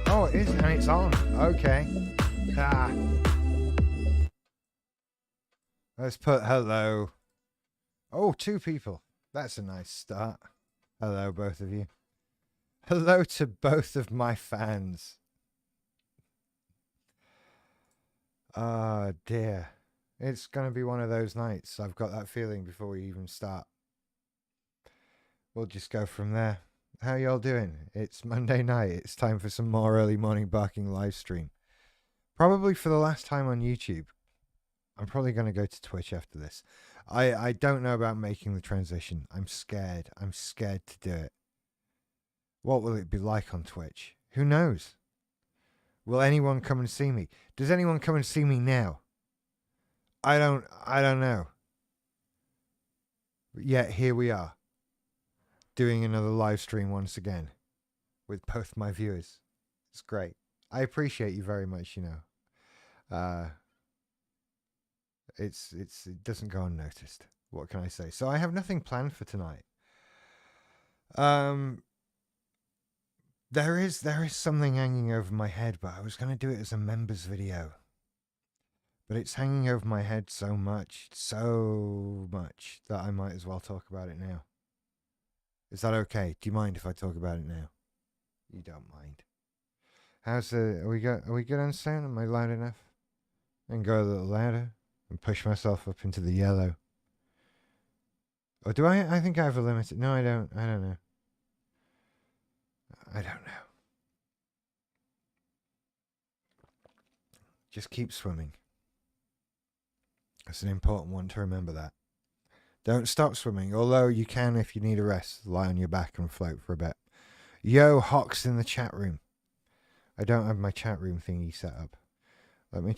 Oh, it is, and it's on. Okay. Ah. Let's put hello. Oh, 2 people. That's a nice start. Hello, both of you. Hello to both of my fans. Ah, dear. It's going to be one of those nights. I've got that feeling before we even start. We'll just go from there. How y'all doing? It's Monday night. It's time for some more early morning barking live stream. Probably for the last time on YouTube. I'm probably going to go to Twitch after this. I don't know about making the transition. I'm scared. I'm scared to do it. What will it be like on Twitch? Who knows? Will anyone come and see me? Does anyone come and see me now? I don't know. Yet here we are, doing another live stream once again with both my viewers. It's great. I appreciate you very much, you know. It doesn't go unnoticed. What can I say? So I have nothing planned for tonight. There is something hanging over my head, but I was going to do it as a members video. But it's hanging over my head so much that I might as well talk about it now. Is that okay? Do you mind if I talk about it now? You don't mind. Are we good on sound? Am I loud enough? And go a little louder and push myself up into the yellow. Or do I think I have a limit. No, I don't know. I don't know. Just keep swimming. That's an important one to remember that. Don't stop swimming, although you can if you need a rest. Lie on your back and float for a bit. Yo, Hawks in the chat room. I don't have my chat room thingy set up. Let me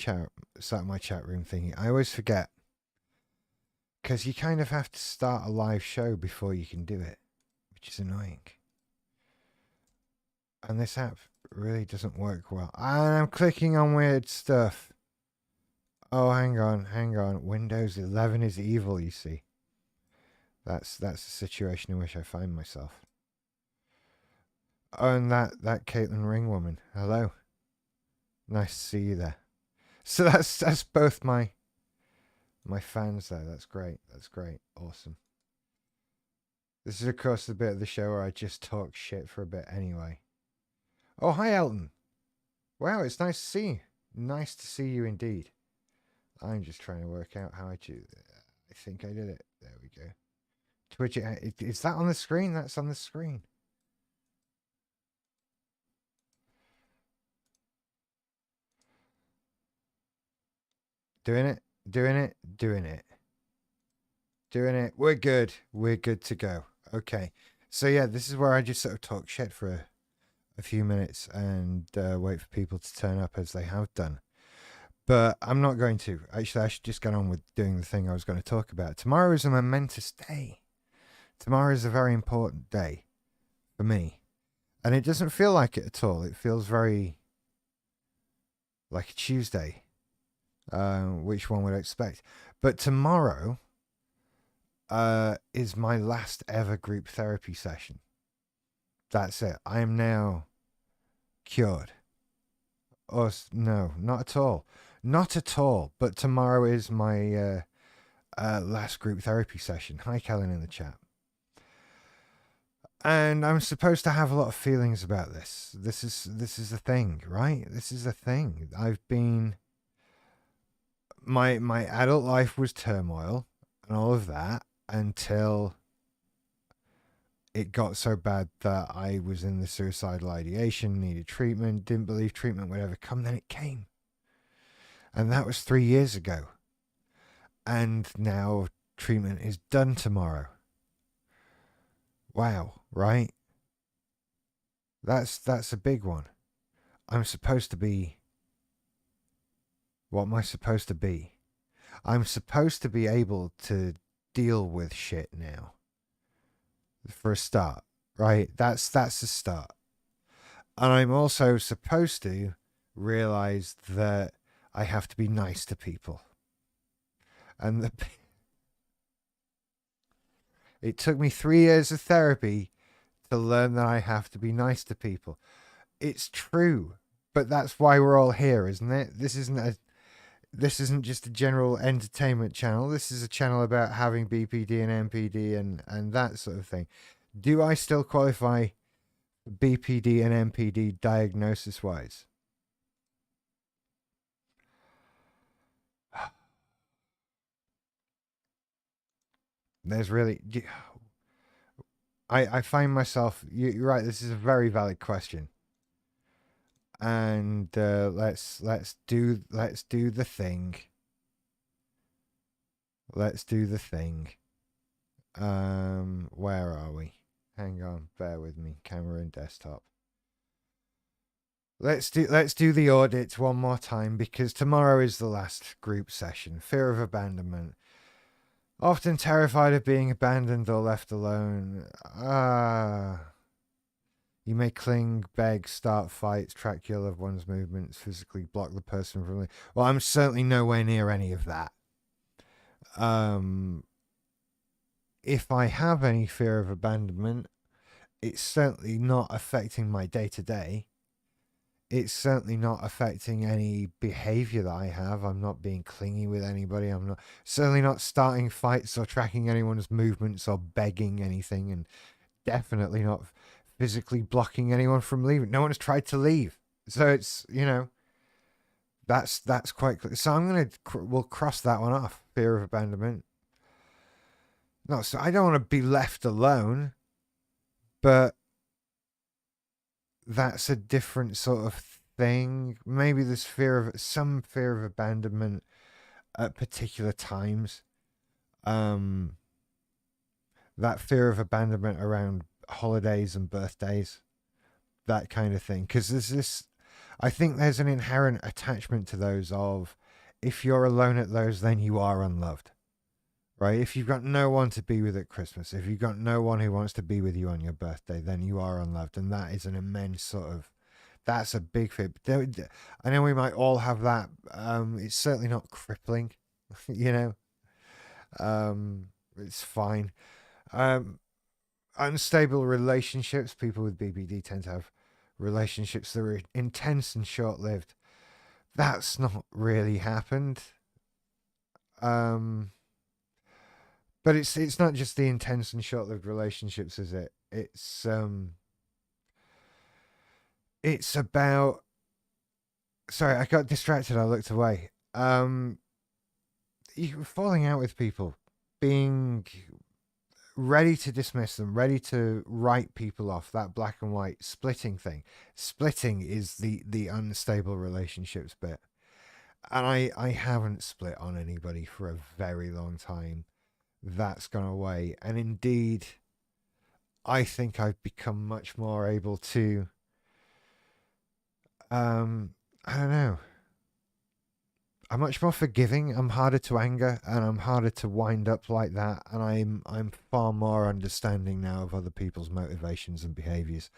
set my chat room thingy. I always forget. Because you kind of have to start a live show before you can do it. Which is annoying. And this app really doesn't work well. And I'm clicking on weird stuff. Oh, hang on. Windows 11 is evil, you see. That's the situation in which I find myself. Oh, and that Caitlin Ring woman. Hello. Nice to see you there. So that's both my fans there. That's great. Awesome. This is, of course, the bit of the show where I just talk shit for a bit anyway. Oh, hi, Elton. Wow, it's nice to see you. Nice to see you indeed. I'm just trying to work out how I do. I think I did it. There we go. Twitch. Is that on the screen? That's on the screen. Doing it. We're good to go. Okay. So yeah, this is where I just sort of talk shit for a few minutes and wait for people to turn up as they have done. But I'm not going to. Actually, I should just get on with doing the thing I was going to talk about. Tomorrow is a momentous day. Tomorrow is a very important day for me. And it doesn't feel like it at all. It feels very like a Tuesday, which one would expect. But tomorrow is my last ever group therapy session. That's it. I am now cured. Or no, not at all. Not at all. But tomorrow is my last group therapy session. Hi, Kellen in the chat. And I'm supposed to have a lot of feelings about this. This is a thing, right? This is a thing. I've been... My adult life was turmoil and all of that until it got so bad that I was in the suicidal ideation, needed treatment, didn't believe treatment would ever come. Then it came. And that was 3 years ago. And now treatment is done tomorrow. Wow, right? That's a big one. I'm supposed to be... What am I supposed to be? I'm supposed to be able to deal with shit now. For a start, right? That's a start. And I'm also supposed to realize that I have to be nice to people. And it took me 3 years of therapy to learn that I have to be nice to people. It's true, but that's why we're all here, isn't it? This isn't just a general entertainment channel. This is a channel about having BPD and MPD and that sort of thing. Do I still qualify BPD and MPD diagnosis wise? There's really, I find myself. You're right. This is a very valid question, and let's do the thing. Let's do the thing. Where are we? Hang on, bear with me. Camera and desktop. Let's do the audit one more time, because tomorrow is the last group session. Fear of abandonment. Often terrified of being abandoned or left alone. You may cling, beg, start fights, track your loved one's movements, physically block the person from. Well, I'm certainly nowhere near any of that. If I have any fear of abandonment, it's certainly not affecting my day-to-day. It's certainly not affecting any behavior that I have. I'm not being clingy with anybody. I'm not certainly not starting fights or tracking anyone's movements or begging anything, and definitely not physically blocking anyone from leaving. No one's tried to leave. So it's, that's quite clear. So we'll cross that one off. Fear of abandonment. No, so I don't want to be left alone, but that's a different sort of thing. Maybe there's some fear of abandonment at particular times. That fear of abandonment around holidays and birthdays, that kind of thing. Because I think there's an inherent attachment to those of, if you're alone at those, then you are unloved. Right? If you've got no one to be with at Christmas, if you've got no one who wants to be with you on your birthday, then you are unloved. And that is an immense that's a big fit. I know we might all have that. It's certainly not crippling, it's fine. Unstable relationships. People with BPD tend to have relationships that are intense and short-lived. That's not really happened. But it's not just the intense and short-lived relationships, is it? It's about. Sorry, I got distracted. I looked away. You falling out with people, being ready to dismiss them, ready to write people off. That black and white splitting thing. Splitting is the unstable relationships bit, and I haven't split on anybody for a very long time. That's gone away, and indeed I think I've become much more able to I don't know, I'm much more forgiving. I'm harder to anger, and I'm harder to wind up like that, and I'm far more understanding now of other people's motivations and behaviors,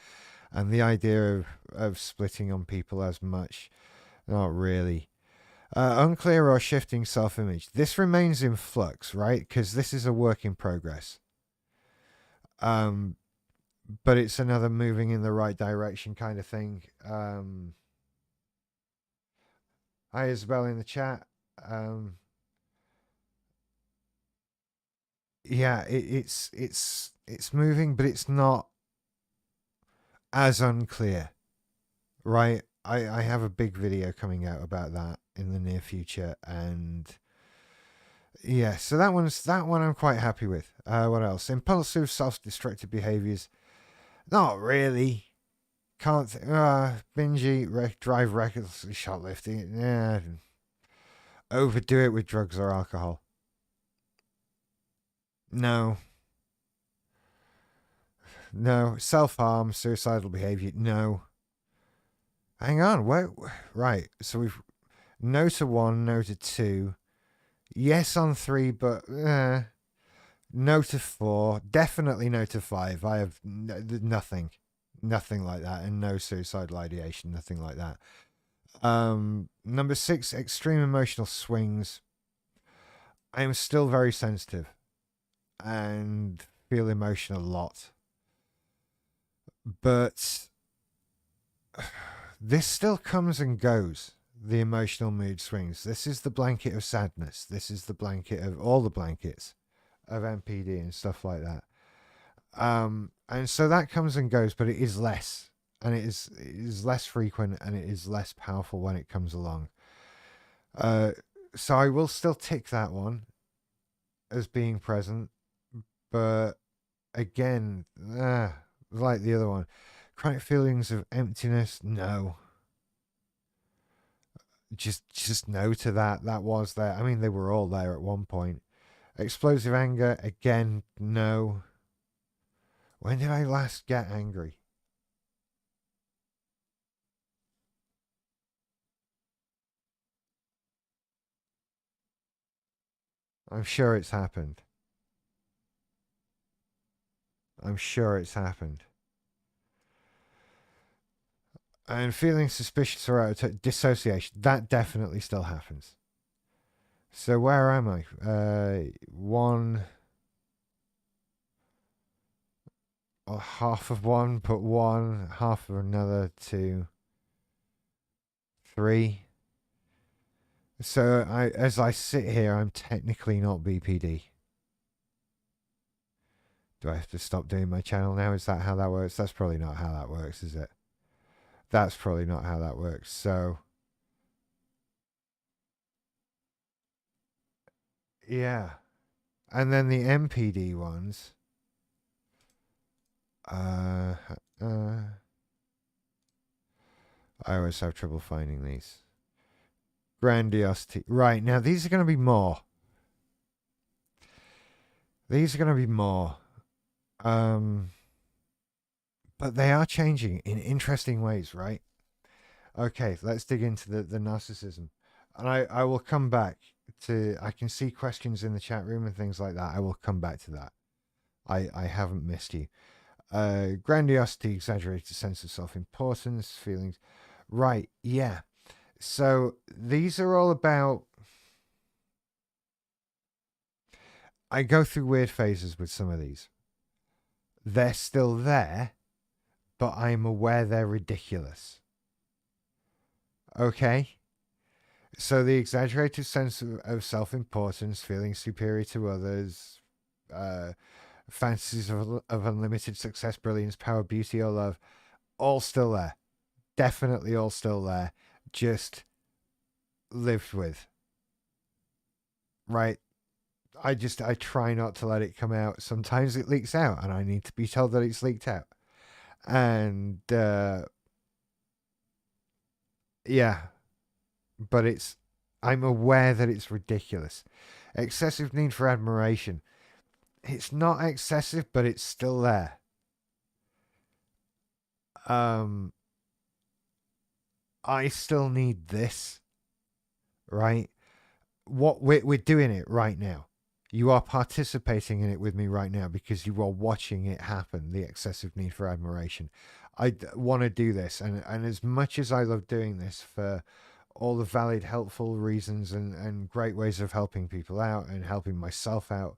and the idea of splitting on people as much, not really. Unclear or shifting self-image. This remains in flux, right? Because this is a work in progress. But it's another moving in the right direction kind of thing. Hi, Isabel in the chat. Yeah, it's moving, but it's not as unclear, right? I have a big video coming out about that in the near future, and yeah, so that one I'm quite happy with. What else? Impulsive, self-destructive behaviors. Not really. Can't binge eat, drive recklessly, shoplifting. Yeah, overdo it with drugs or alcohol. No. Self-harm, suicidal behavior. No. Hang on. Wait. Right. So we've no to 1, no to 2. Yes on 3, but no to 4. Definitely no to 5. I have nothing like that, and no suicidal ideation, nothing like that. Number 6, extreme emotional swings. I am still very sensitive and feel emotion a lot. But this still comes and goes. The emotional mood swings. This is the blanket of sadness. This is the blanket of all the blankets of MPD and stuff like that. And so that comes and goes, but it is less, and it is less frequent, and it is less powerful when it comes along. So I will still tick that one as being present, but again, like the other one, chronic feelings of emptiness, no. Just no to that. That was there. I mean, they were all there at one point. Explosive anger, again, no. When did I last get angry? I'm sure it's happened. I'm sure it's happened. And feeling suspicious or out of dissociation, that definitely still happens. So where am I? One, or half of one, put one, half of another, two, three. So as I sit here, I'm technically not BPD. Do I have to stop doing my channel now? Is that how that works? That's probably not how that works, is it? That's probably not how that works. So, yeah. And then the MPD ones. I always have trouble finding these. Grandiosity. Right, now these are going to be more. These are going to be more. But they are changing in interesting ways, right? Okay, let's dig into the narcissism. And I will come back to, I can see questions in the chat room and things like that. I will come back to that. I haven't missed you. Grandiosity, exaggerated sense of self-importance, feelings. Right, yeah. So these are all about, I go through weird phases with some of these. They're still there, but I'm aware they're ridiculous. Okay? So the exaggerated sense of self-importance, feeling superior to others, fantasies of unlimited success, brilliance, power, beauty, or love, all still there. Definitely all still there. Just lived with. Right? I try not to let it come out. Sometimes it leaks out, and I need to be told that it's leaked out. And yeah, but I'm aware that it's ridiculous. Excessive need for admiration. It's not excessive, but it's still there. I still need this, right? What we're doing it right now. You are participating in it with me right now because you are watching it happen. The excessive need for admiration. I want to do this, and as much as I love doing this for all the valid, helpful reasons and great ways of helping people out and helping myself out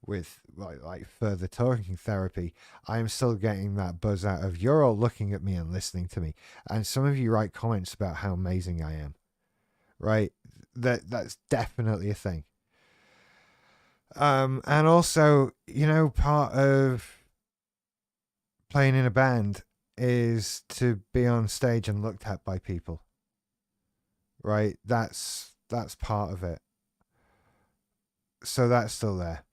with like further talking therapy, I am still getting that buzz out of you're all looking at me and listening to me, and some of you write comments about how amazing I am. Right, that's definitely a thing. And also, part of playing in a band is to be on stage and looked at by people. Right? That's part of it. So that's still there.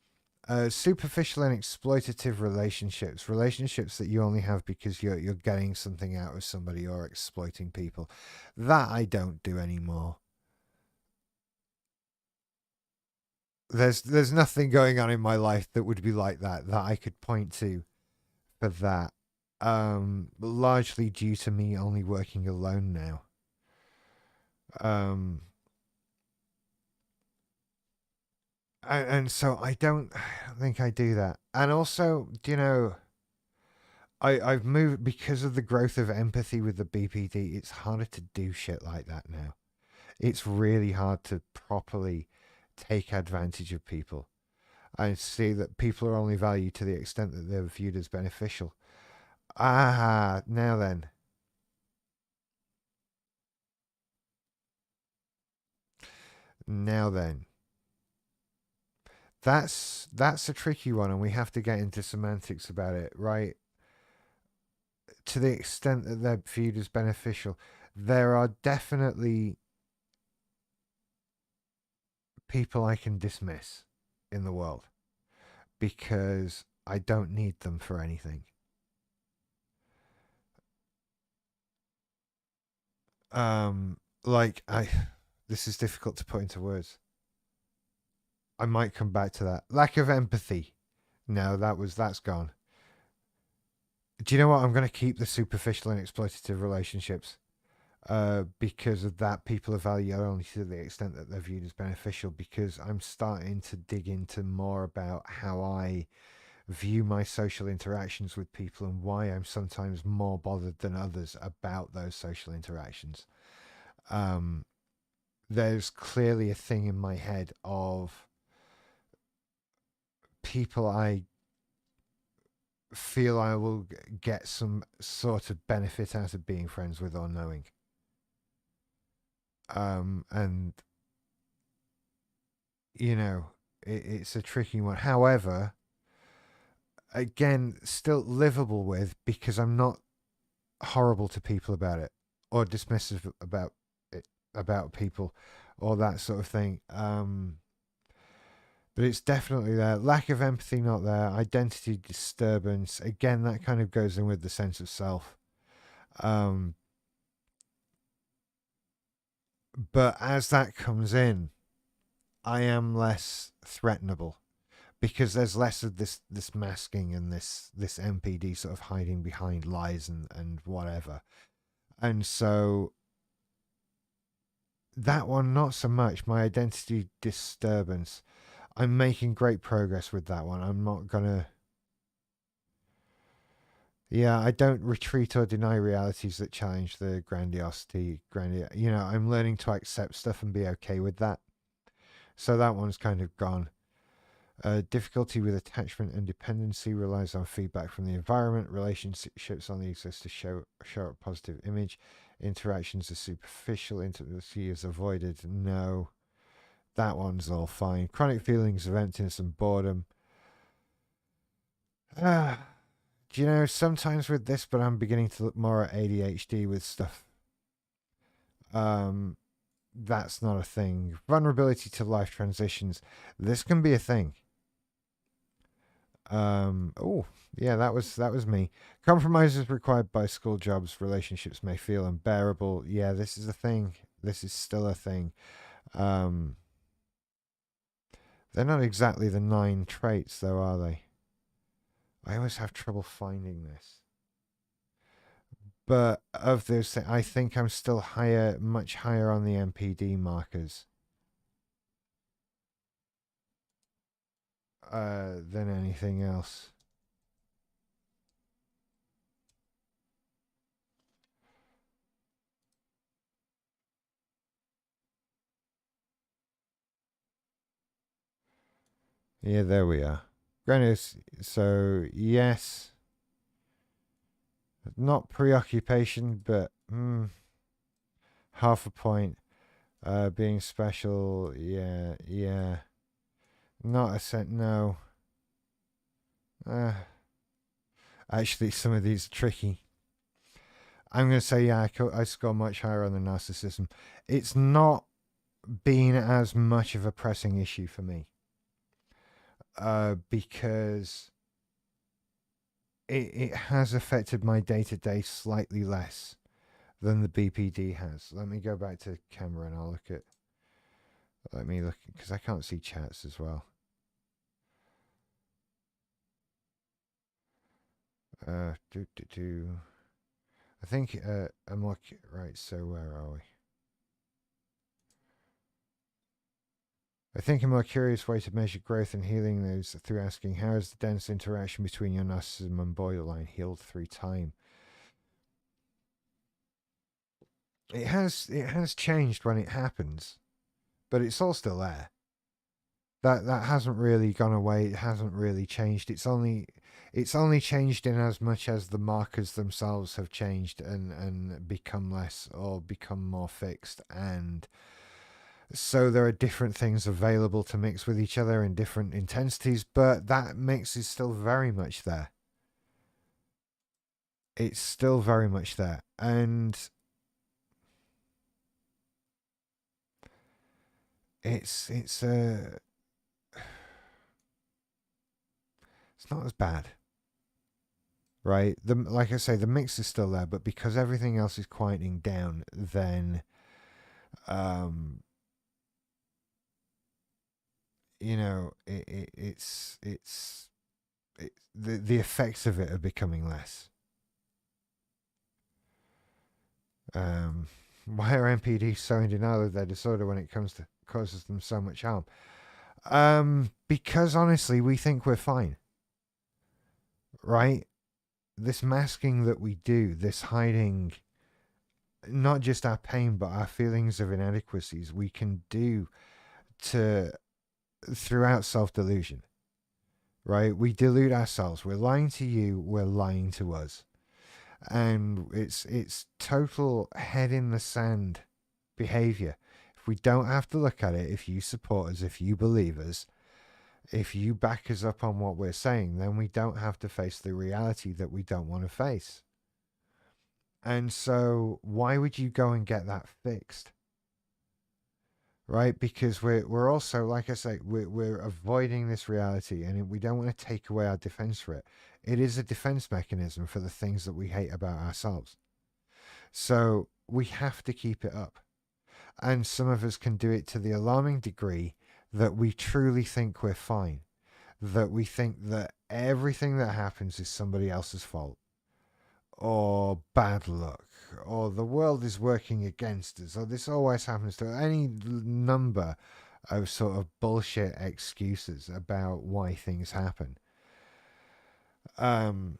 Superficial and exploitative relationships that you only have because you're getting something out of somebody or exploiting people. That I don't do anymore. There's nothing going on in my life that would be like that I could point to for that. Largely due to me only working alone now. And so I don't think I do that. And also, I've moved because of the growth of empathy with the BPD. It's harder to do shit like that now. It's really hard to properly take advantage of people. I see that people are only valued to the extent that they're viewed as beneficial. Ah, now then. Now then. That's a tricky one, and we have to get into semantics about it, right? To the extent that they're viewed as beneficial, there are definitely people I can dismiss in the world because I don't need them for anything. Like this is difficult to put into words. I might come back to that. Lack of empathy. No, that's gone. Do you know what? I'm going to keep the superficial and exploitative relationships. Because of that, people are valued only to the extent that they're viewed as beneficial. Because I'm starting to dig into more about how I view my social interactions with people and why I'm sometimes more bothered than others about those social interactions. There's clearly a thing in my head of people I feel I will get some sort of benefit out of being friends with or knowing. And you know, it's a tricky one. However, again, still livable with because I'm not horrible to people about it or dismissive about it, about people or that sort of thing. But it's definitely there. Lack of empathy, not there. Identity disturbance. Again, that kind of goes in with the sense of self. But as that comes in, I am less threatenable because there's less of this masking and this NPD sort of hiding behind lies and whatever. And so that one, not so much. My identity disturbance. I'm making great progress with that one. I'm not gonna. Yeah, I don't retreat or deny realities that challenge the grandiosity. You know, I'm learning to accept stuff and be okay with that. So that one's kind of gone. Difficulty with attachment and dependency relies on feedback from the environment. Relationships only exist to show a positive image. Interactions are superficial. Intimacy is avoided. No, that one's all fine. Chronic feelings of emptiness and boredom. Do you know, sometimes with this, but I'm beginning to look more at ADHD with stuff. That's not a thing. Vulnerability to life transitions. This can be a thing. Oh, yeah, that was me. Compromises required by school jobs, relationships may feel unbearable. Yeah, this is a thing. This is still a thing. They're not exactly the 9 traits, though, are they? I always have trouble finding this. But of those, I think I'm still higher, much higher on the NPD markers than anything else. Yeah, there we are. Granted, so yes, not preoccupation, but half a point. Being special, yeah. Not a cent, no. Actually, some of these are tricky. I'm going to say, yeah, I score much higher on the narcissism. It's not been as much of a pressing issue for me. Because it has affected my day-to-day slightly less than the BPD has. Let me go back to camera and I'll look at... Let me look, because I can't see chats as well. I think I'm like... Right, so where are we? I think a more curious way to measure growth and healing is through asking, how is the dense interaction between your narcissism and borderline healed through time? It has changed when it happens, but it's all still there. That hasn't really gone away. It hasn't really changed. It's only changed in as much as the markers themselves have changed and become less or become more fixed. And so there are different things available to mix with each other in different intensities, but that mix is still very much there. It's still very much there. And it's it's not as bad, right? Like I say, the mix is still there, but because everything else is quieting down, then um the effects of it are becoming less. Why are MPDs so in denial of their disorder when it comes to causes them so much harm? Because honestly, we think we're fine, right? This masking that we do, this hiding, not just our pain, but our feelings of inadequacies, we can do to throughout self delusion, right? We delude ourselves. We're lying to you. We're lying to us, and it's total head in the sand behavior. If we don't have to look at it, if you support us, if you believe us, if you back us up on what we're saying, then we don't have to face the reality that we don't want to face. And so, why would you go and get that fixed? Right? Because we're also, like I say, we're avoiding this reality, and we don't want to take away our defense for it. It is a defense mechanism for the things that we hate about ourselves. So we have to keep it up. And some of us can do it to the alarming degree that we truly think we're fine, that we think that everything that happens is somebody else's fault, or bad luck, or the world is working against us, or this always happens to any number of sort of bullshit excuses about why things happen. Um,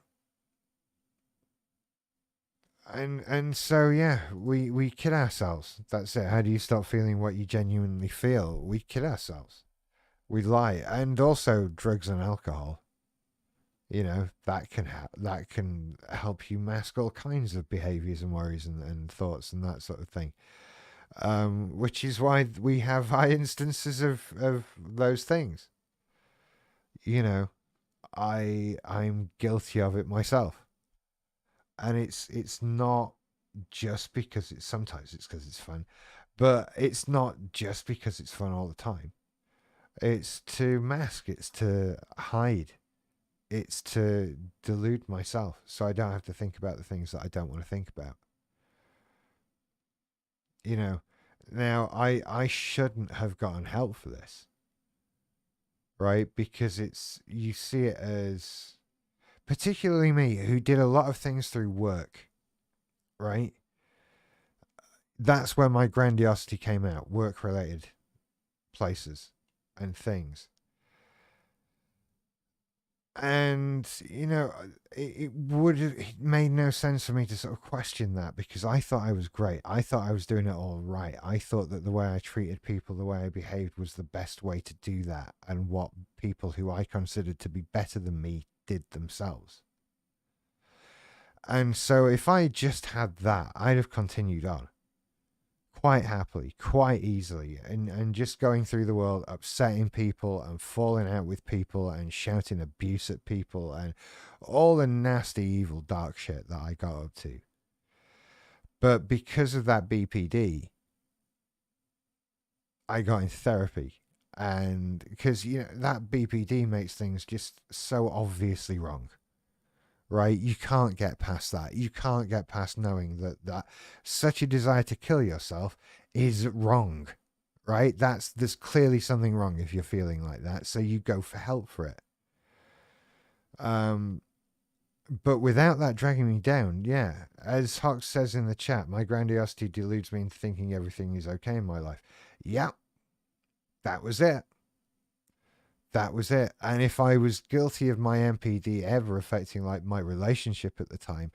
and so yeah, we kid ourselves. That's it. How do you stop feeling what you genuinely feel? We kid ourselves. We lie, and also drugs and alcohol. That can help you mask all kinds of behaviors and worries and thoughts and that sort of thing. Which is why we have high instances of those things. You know, I'm guilty of it myself, and it's not just because it's sometimes it's because it's fun, but it's not just because it's fun all the time. It's to mask, it's to hide, it's to delude myself so I don't have to think about the things that I don't want to think about. You know, now I shouldn't have gotten help for this, right? Because you see it as, particularly me who did a lot of things through work, right? That's where my grandiosity came out, work related places and things. And it would have made no sense for me to sort of question that, because I thought I was great. I thought I was doing it all right. I thought that the way I treated people, the way I behaved, was the best way to do that, and what people who I considered to be better than me did themselves. And so if I just had that, I'd have continued on quite happily, quite easily, and just going through the world, upsetting people and falling out with people and shouting abuse at people and all the nasty, evil, dark shit that I got up to. But because of that BPD, I got in therapy. And because, that BPD makes things just so obviously wrong, right? You can't get past that. You can't get past knowing that such a desire to kill yourself is wrong, right? There's clearly something wrong if you're feeling like that. So you go for help for it. But without that dragging me down, yeah, as Hawk says in the chat, my grandiosity deludes me into thinking everything is okay in my life. Yeah, that was it. That was it. And if I was guilty of my MPD ever affecting like my relationship at the time,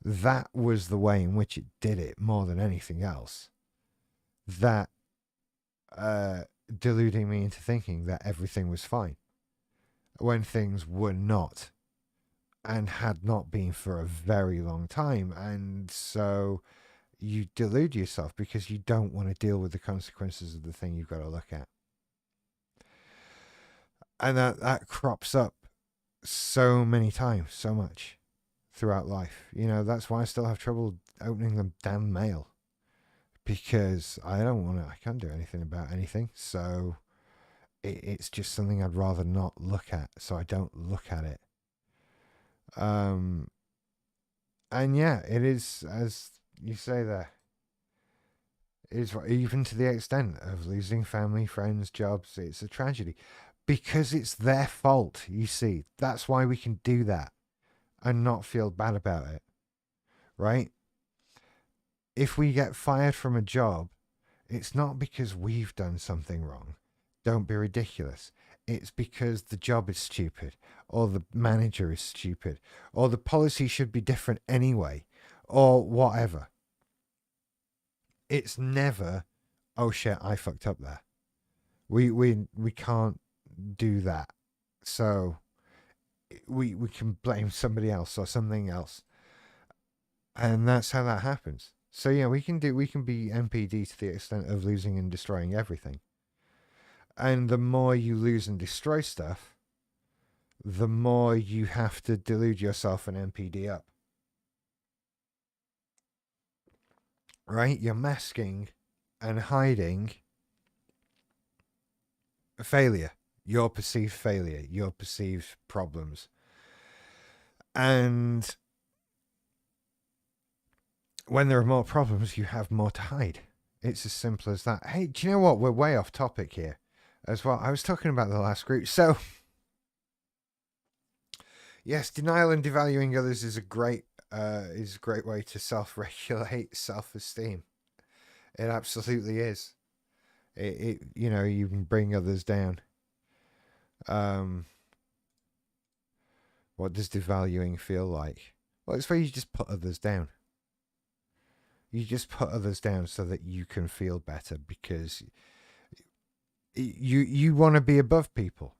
that was the way in which it did it more than anything else. That deluding me into thinking that everything was fine when things were not, and had not been for a very long time. And so you delude yourself because you don't want to deal with the consequences of the thing you've got to look at. And that crops up so many times, so much throughout life. That's why I still have trouble opening the damn mail, because I can't do anything about anything. So it's just something I'd rather not look at. So I don't look at it. And yeah, it is, as you say there, it is, even to the extent of losing family, friends, jobs. It's a tragedy because it's their fault. You see, that's why we can do that and not feel bad about it, right? If we get fired from a job, it's not because we've done something wrong. Don't be ridiculous. It's because the job is stupid, or the manager is stupid, or the policy should be different anyway, or whatever. It's never, oh shit, I fucked up there. We can't do that. So we can blame somebody else or something else. And that's how that happens. So yeah, we can be NPD to the extent of losing and destroying everything. And the more you lose and destroy stuff, the more you have to delude yourself and NPD up. Right? You're masking and hiding failure, your perceived failure, your perceived problems. And when there are more problems, you have more to hide. It's as simple as that. Hey, do you know what? We're way off topic here as well. I was talking about the last group. So, yes, denial and devaluing others is a great way to self-regulate self-esteem. It absolutely is. You can bring others down. What does devaluing feel like? Well, it's where you just put others down. You just put others down so that you can feel better, because you want to be above people.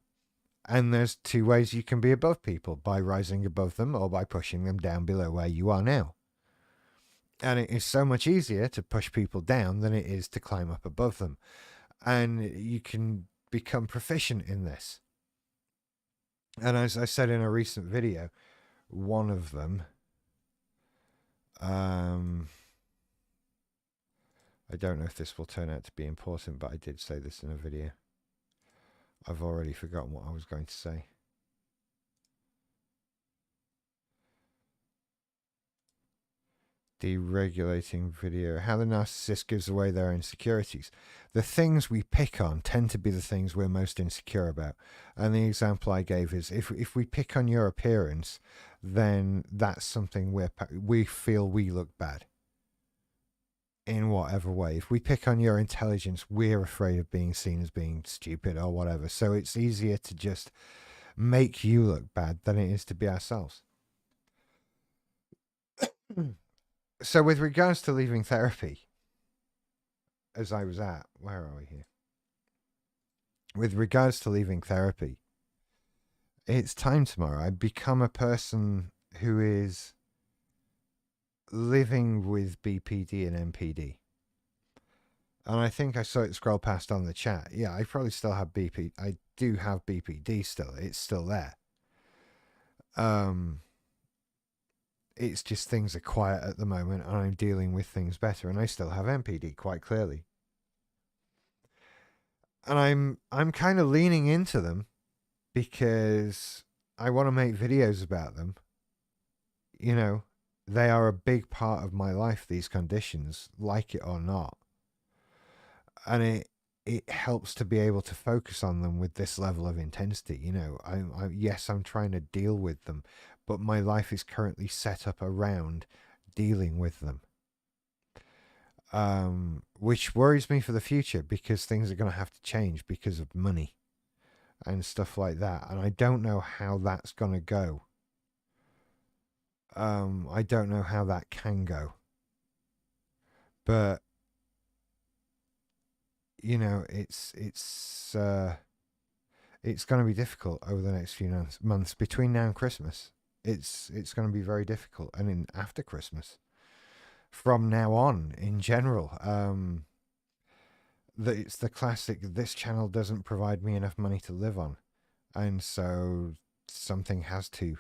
And there's two ways you can be above people: by rising above them or by pushing them down below where you are now. And it is so much easier to push people down than it is to climb up above them. And you can become proficient in this. And as I said in a recent video, one of them, I don't know if this will turn out to be important, but I did say this in a video. I've already forgotten what I was going to say. Deregulating video. How the narcissist gives away their insecurities. The things we pick on tend to be the things we're most insecure about. And the example I gave is, if we pick on your appearance, then that's something we feel we look bad. In whatever way. If we pick on your intelligence, we're afraid of being seen as being stupid or whatever. So it's easier to just make you look bad than it is to be ourselves. So with regards to leaving therapy, as I was at, where are we here? With regards to leaving therapy, it's time tomorrow. I become a person who is living with BPD and NPD. And I think I saw it scroll past on the chat. Yeah, I probably still have BP. I do have BPD still. It's still there. It's just things are quiet at the moment, and I'm dealing with things better. And I still have NPD quite clearly. And I'm kind of leaning into them because I want to make videos about them. You know, they are a big part of my life, these conditions, like it or not. And it helps to be able to focus on them with this level of intensity. You know, yes, I'm trying to deal with them, but my life is currently set up around dealing with them. Which worries me for the future, because things are going to have to change because of money and stuff like that. And I don't know how that's going to go. I don't know how that can go. But you know, it's going to be difficult over the next few months between now and Christmas. It's going to be very difficult, and in after Christmas, from now on, in general, it's the classic. This channel doesn't provide me enough money to live on, and so something has to.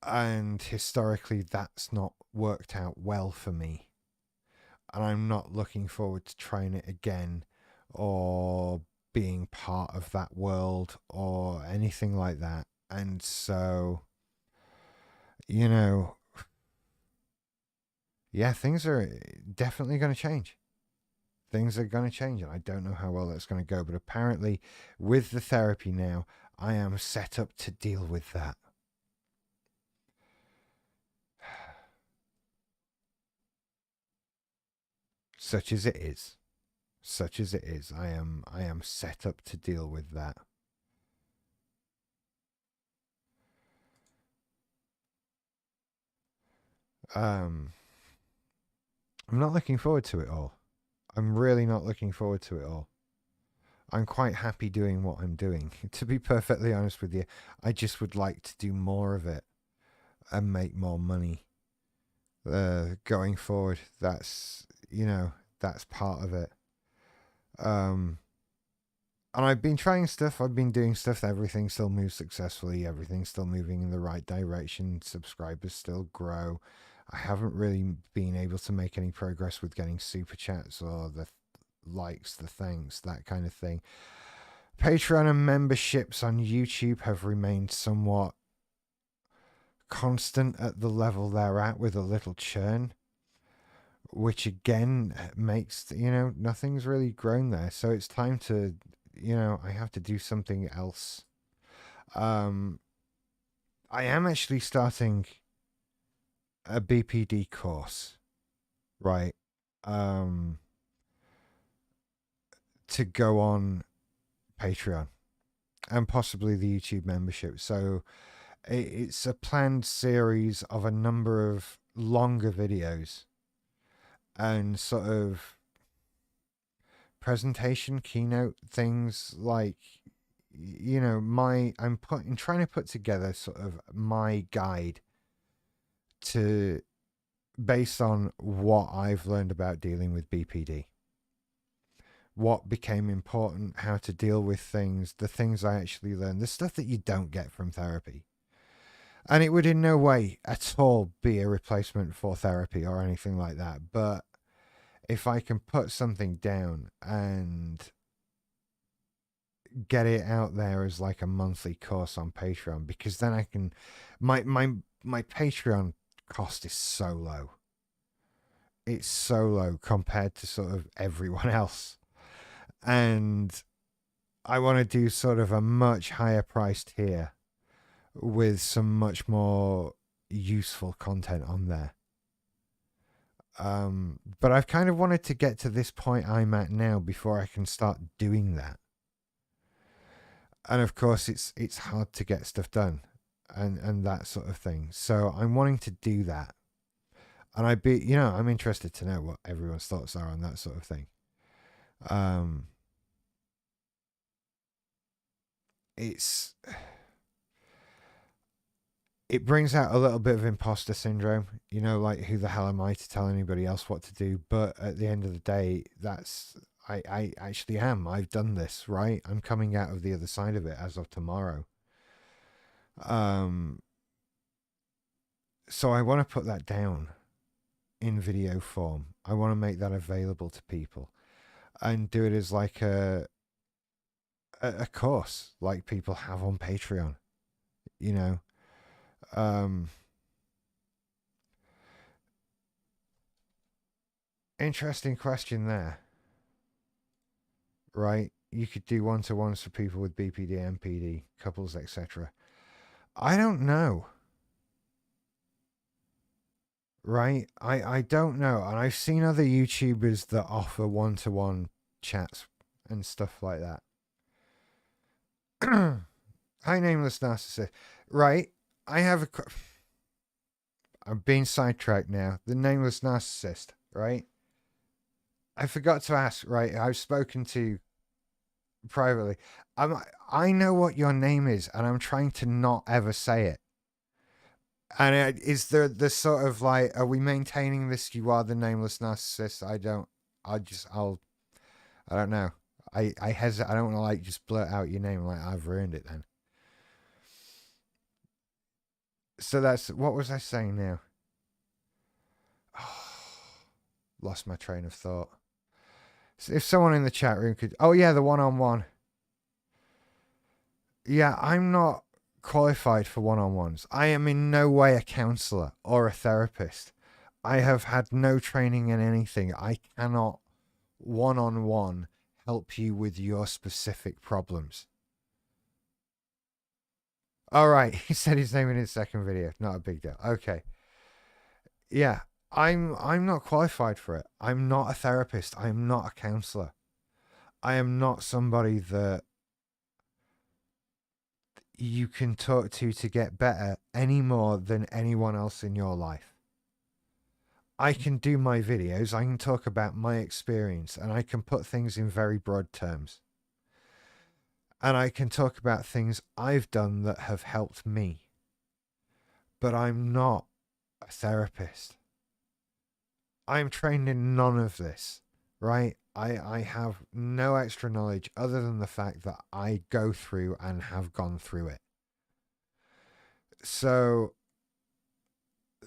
And historically, that's not worked out well for me, and I'm not looking forward to trying it again, or being part of that world or anything like that. And so, you know, yeah, things are definitely going to change. Things are going to change, and I don't know how well that's going to go. But apparently, with the therapy now, I am set up to deal with that. Such as it is. Such as it is. I am set up to deal with that. Um I'm not looking forward to it all. I'm really not looking forward to it all. I'm quite happy doing what I'm doing. To be perfectly honest with you, I just would like to do more of it and make more money. Going forward, that's part of it. Um, and I've been trying stuff. I've been doing stuff. Everything still moves successfully. Everything's still moving in the right direction. Subscribers still grow. I haven't really been able to make any progress with getting super chats or the likes, the thanks, that kind of thing. Patreon and memberships on YouTube have remained somewhat constant at the level they're at, with a little churn, which again makes, nothing's really grown there. So it's time to, I have to do something else. Um, I am actually starting a BPD course, right? To go on Patreon and possibly the YouTube membership. So it's a planned series of a number of longer videos and sort of presentation keynote things, like, I'm trying to put together sort of my guide to, based on what I've learned about dealing with BPD, what became important, how to deal with things, the things I actually learned, the stuff that you don't get from therapy. And it would in no way at all be a replacement for therapy or anything like that. But if I can put something down and get it out there as like a monthly course on Patreon, because then I can, my Patreon cost is so low. It's so low compared to sort of everyone else. And I want to do sort of a much higher priced tier with some much more useful content on there. But I've kind of wanted to get to this point I'm at now before I can start doing that. And of course, it's hard to get stuff done, and that sort of thing. So I'm wanting to do that, and I'm interested to know what everyone's thoughts are on that sort of thing. It brings out a little bit of imposter syndrome, like, who the hell am I to tell anybody else what to do? But at the end of the day, I actually am. I've done this, right? I'm coming out of the other side of it as of tomorrow. So I want to put that down in video form. I want to make that available to people and do it as like a course like people have on Patreon, you know. Interesting question there, right? You could do one-to-ones for people with BPD, MPD, couples, etc. I don't know. Right? I don't know. And I've seen other YouTubers that offer one-to-one chats and stuff like that. Hi, Nameless Narcissist. Right? I have a. I'm being sidetracked now. The Nameless Narcissist, right? I forgot to ask, right? I've spoken to privately. I know what your name is, and I'm trying to not ever say it. And is there the sort of like, are we maintaining this? You are the nameless narcissist. I don't. I don't know. I hesitate. I don't want to like just blurt out your name like I've ruined it then. So that's what was I saying now? Lost my train of thought. So if someone in the chat room could, oh yeah, the one-on-one. Yeah, I'm not qualified for one-on-ones. I am in no way a counselor or a therapist. I have had no training in anything. I cannot one-on-one help you with your specific problems. All right, he said his name in his second video. Not a big deal. Okay. Yeah, I'm not qualified for it. I'm not a therapist. I'm not a counselor. I am not somebody that you can talk to get better any more than anyone else in your life. I can do my videos, I can talk about my experience, and I can put things in very broad terms. And I can talk about things I've done that have helped me. But I'm not a therapist. I'm trained in none of this, right? I have no extra knowledge other than the fact that I go through and have gone through it. So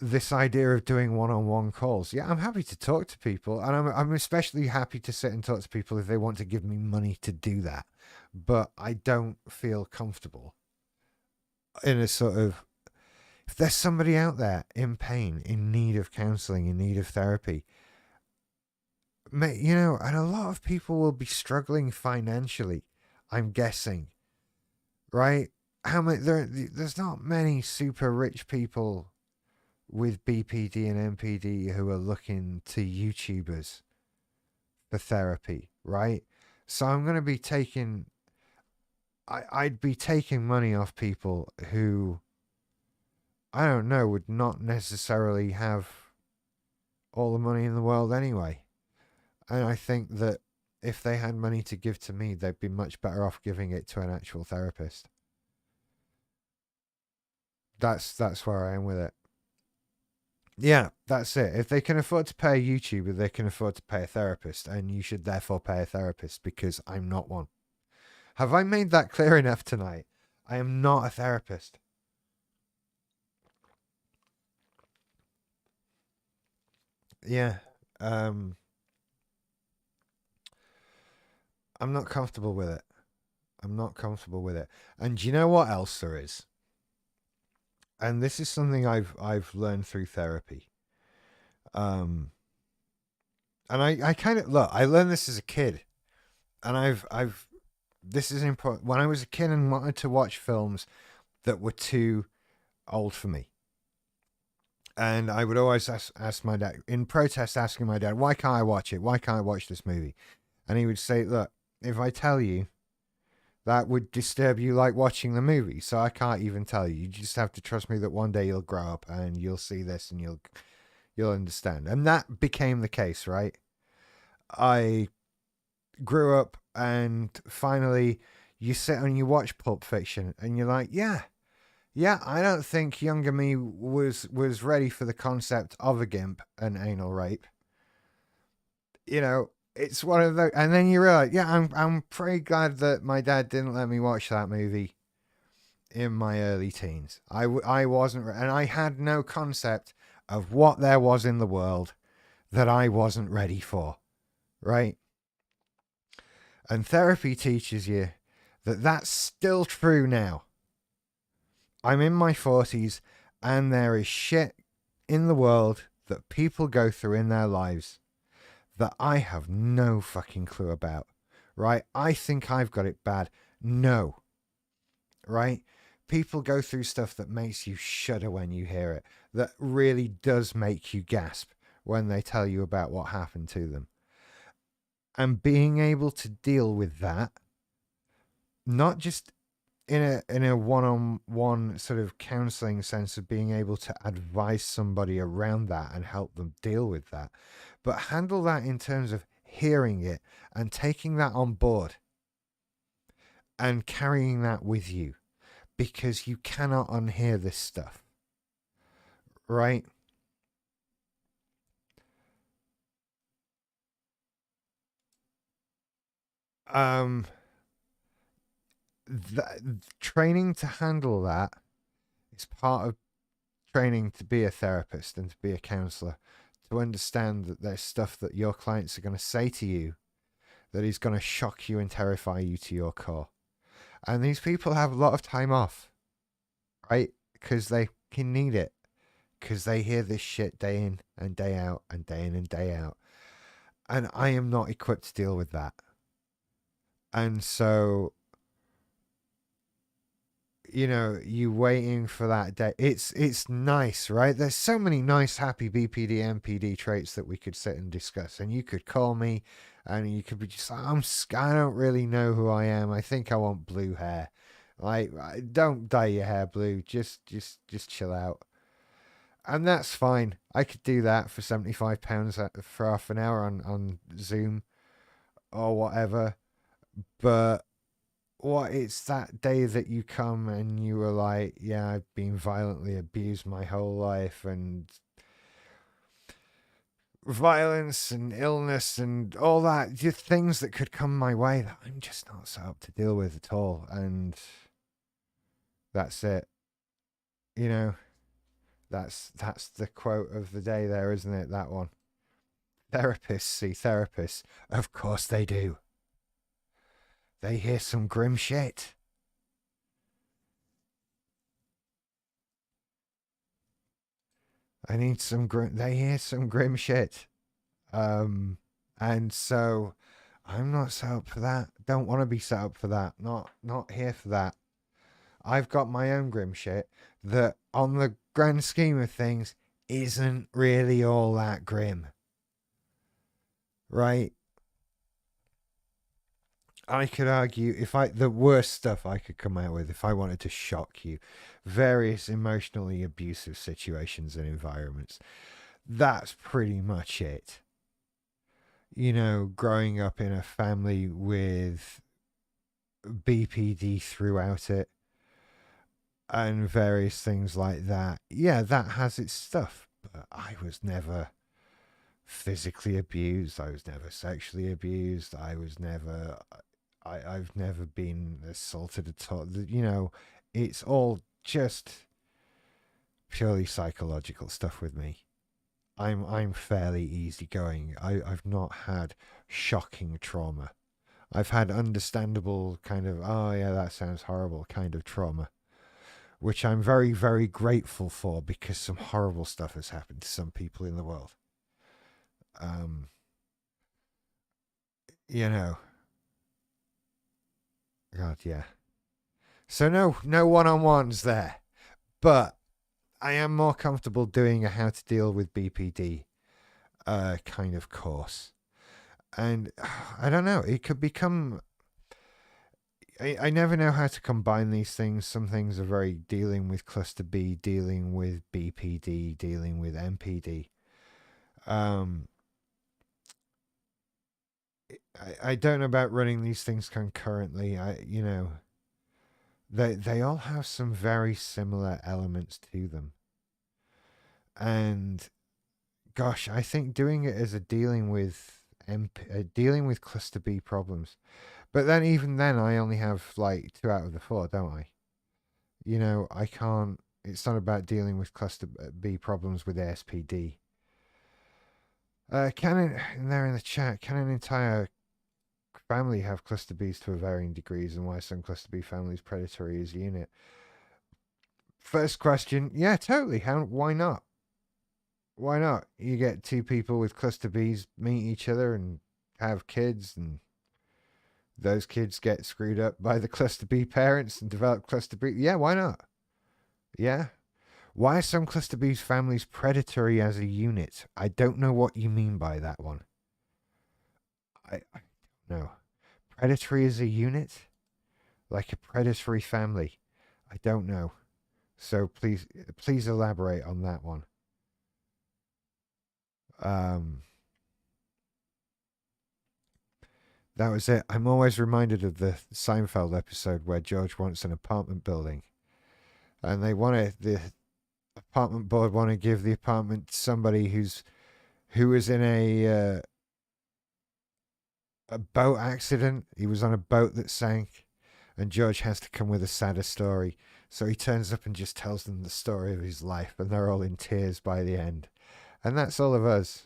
this idea of doing one-on-one calls, yeah, I'm happy to talk to people, and I'm especially happy to sit and talk to people if they want to give me money to do that. But I don't feel comfortable in a sort of, if there's somebody out there in pain, in need of counseling, in need of therapy, you know, and a lot of people will be struggling financially, I'm guessing, right? How many there's not many super rich people with BPD and MPD who are looking to YouTubers for therapy, right? So I'm going to be taking, I'd be taking money off people who, I don't know, would not necessarily have all the money in the world anyway. And I think that if they had money to give to me, they'd be much better off giving it to an actual therapist. That's where I am with it. Yeah, that's it. If they can afford to pay a YouTuber, they can afford to pay a therapist, and you should therefore pay a therapist because I'm not one. Have I made that clear enough tonight? I am not a therapist. Yeah. I'm not comfortable with it. I'm not comfortable with it. And do you know what else there is? And this is something I've learned through therapy. And I kind of look, I learned this as a kid, and I've this is important. When I was a kid and wanted to watch films that were too old for me, and I would always ask my dad, in protest, asking my dad, why can't I watch it? Why can't I watch this movie? And he would say, look, if I tell you, that would disturb you like watching the movie, so I can't even tell you. You just have to trust me that one day you'll grow up and you'll see this and you'll understand. And that became the case, right? I grew up, and finally you sit and you watch Pulp Fiction and you're like, yeah, I don't think younger me was ready for the concept of a gimp and anal rape. You know, it's one of those, and then you realize, yeah, I'm pretty glad that my dad didn't let me watch that movie in my early teens. I wasn't, and I had no concept of what there was in the world that I wasn't ready for, right? And therapy teaches you that that's still true now. I'm in my 40s, and there is shit in the world that people go through in their lives that I have no fucking clue about, right? I think I've got it bad. No, right? People go through stuff that makes you shudder when you hear it, that really does make you gasp when they tell you about what happened to them. And being able to deal with that, not just in a one-on-one sort of counseling sense of being able to advise somebody around that and help them deal with that, but handle that in terms of hearing it and taking that on board and carrying that with you, because you cannot unhear this stuff, right? Um, training to handle that is part of training to be a therapist and to be a counselor, to understand that there's stuff that your clients are going to say to you that is going to shock you and terrify you to your core. And these people have a lot of time off, right? Because they can need it, because they hear this shit day in and day out and day in and day out. And I am not equipped to deal with that. And so, you know, you waiting for that day. It's nice, right? There's so many nice, happy BPD, MPD traits that we could sit and discuss. And you could call me, and you could be just like, I don't really know who I am. I think I want blue hair. Like, don't dye your hair blue. Just chill out. And that's fine. I could do that for £75 for half an hour on Zoom or whatever. But what, it's that day that you come and you were like, yeah, I've been violently abused my whole life, and violence and illness and all that, just things that could come my way that I'm just not set up to deal with at all. And that's it. You know, that's the quote of the day there, isn't it? That one. Therapists see therapists. Of course they do. They hear some grim shit. They hear some grim shit. And so I'm not set up for that. Don't want to be set up for that. Not here for that. I've got my own grim shit that, on the grand scheme of things, isn't really all that grim. Right? I could argue, the worst stuff I could come out with, if I wanted to shock you, various emotionally abusive situations and environments. That's pretty much it. You know, growing up in a family with BPD throughout it and various things like that. Yeah, that has its stuff, but I was never physically abused. I was never sexually abused. I've never been assaulted at all. You know, it's all just purely psychological stuff with me. I'm fairly easygoing. I've not had shocking trauma. I've had understandable kind of, oh yeah, that sounds horrible kind of trauma, which I'm very, very grateful for, because some horrible stuff has happened to some people in the world. Um, you know, God, yeah. So no one-on-ones there, but I am more comfortable doing a how to deal with BPD kind of course. And I don't know, it could become, I never know how to combine these things. Some things are very dealing with cluster B, dealing with BPD, dealing with MPD. Um, I don't know about running these things concurrently. They all have some very similar elements to them. And gosh, I think doing it as a dealing with cluster B problems. But then, even then, I only have like 2 out of the 4, don't I? You know, I can't. It's not about dealing with cluster B problems with ASPD. There in the chat, can an entire family have cluster Bs to varying degrees, and why some cluster B families predatory as a unit? First question, yeah, totally. Why not? Why not? You get two people with cluster Bs meet each other and have kids, and those kids get screwed up by the cluster B parents and develop cluster B. Yeah, why not? Yeah. Why are some cluster B families predatory as a unit? I don't know what you mean by that one. I don't know. Predatory as a unit? Like a predatory family? I don't know. So please elaborate on that one. Um, That was it. I'm always reminded of the Seinfeld episode where George wants an apartment building, and the apartment board want to give the apartment to somebody who was in a boat accident. He was on a boat that sank, and George has to come with a sadder story. So he turns up and just tells them the story of his life, and they're all in tears by the end. And that's all of us.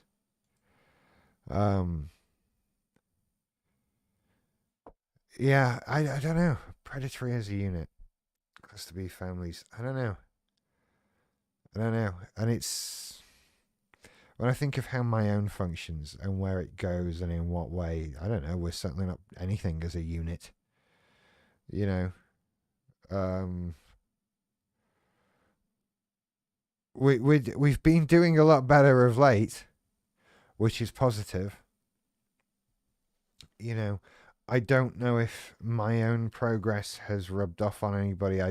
Yeah, I don't know. Predatory as a unit. Cluster B families. I don't know. And it's when I think of how my own functions and where it goes and in what way, I don't know, we're certainly not anything as a unit. You know. We've been doing a lot better of late, which is positive. You know, I don't know if my own progress has rubbed off on anybody.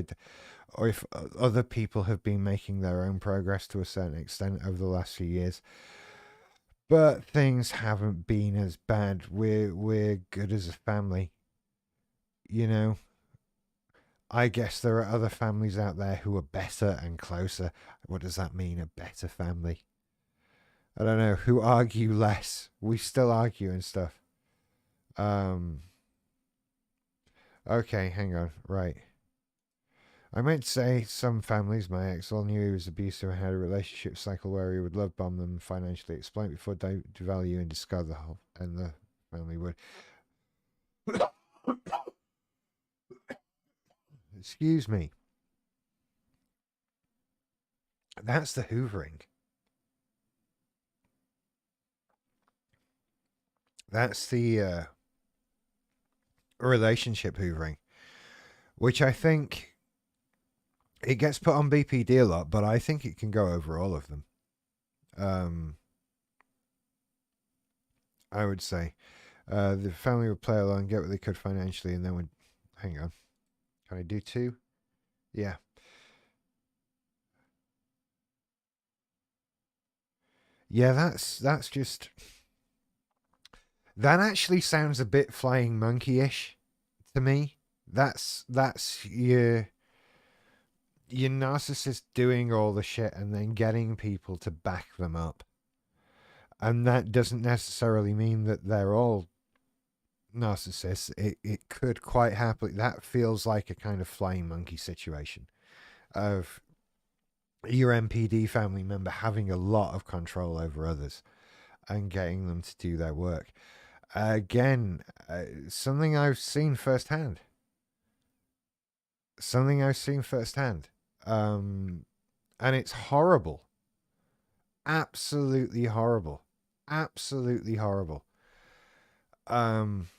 Or if other people have been making their own progress to a certain extent over the last few years. But things haven't been as bad. We're good as a family. You know, I guess there are other families out there who are better and closer. What does that mean, a better family? I don't know, who argue less. We still argue and stuff. Okay, hang on. Right. I meant to say some families, my ex all knew he was abusive and had a relationship cycle where he would love bomb them financially, exploit before devalue and discard the whole, and the family would. Excuse me. That's the hoovering. That's the relationship hoovering, which I think it gets put on BPD a lot, but I think it can go over all of them. I would say the family would play along, get what they could financially, and then would. Hang on. Can I do 2? Yeah. Yeah, that's just. That actually sounds a bit flying monkey-ish to me. That's your narcissist doing all the shit and then getting people to back them up. And that doesn't necessarily mean that they're all narcissists. It could quite happily. That feels like a kind of flying monkey situation of your MPD family member having a lot of control over others and getting them to do their work. Again, something I've seen firsthand. And it's horrible. Absolutely horrible. Absolutely horrible. I'm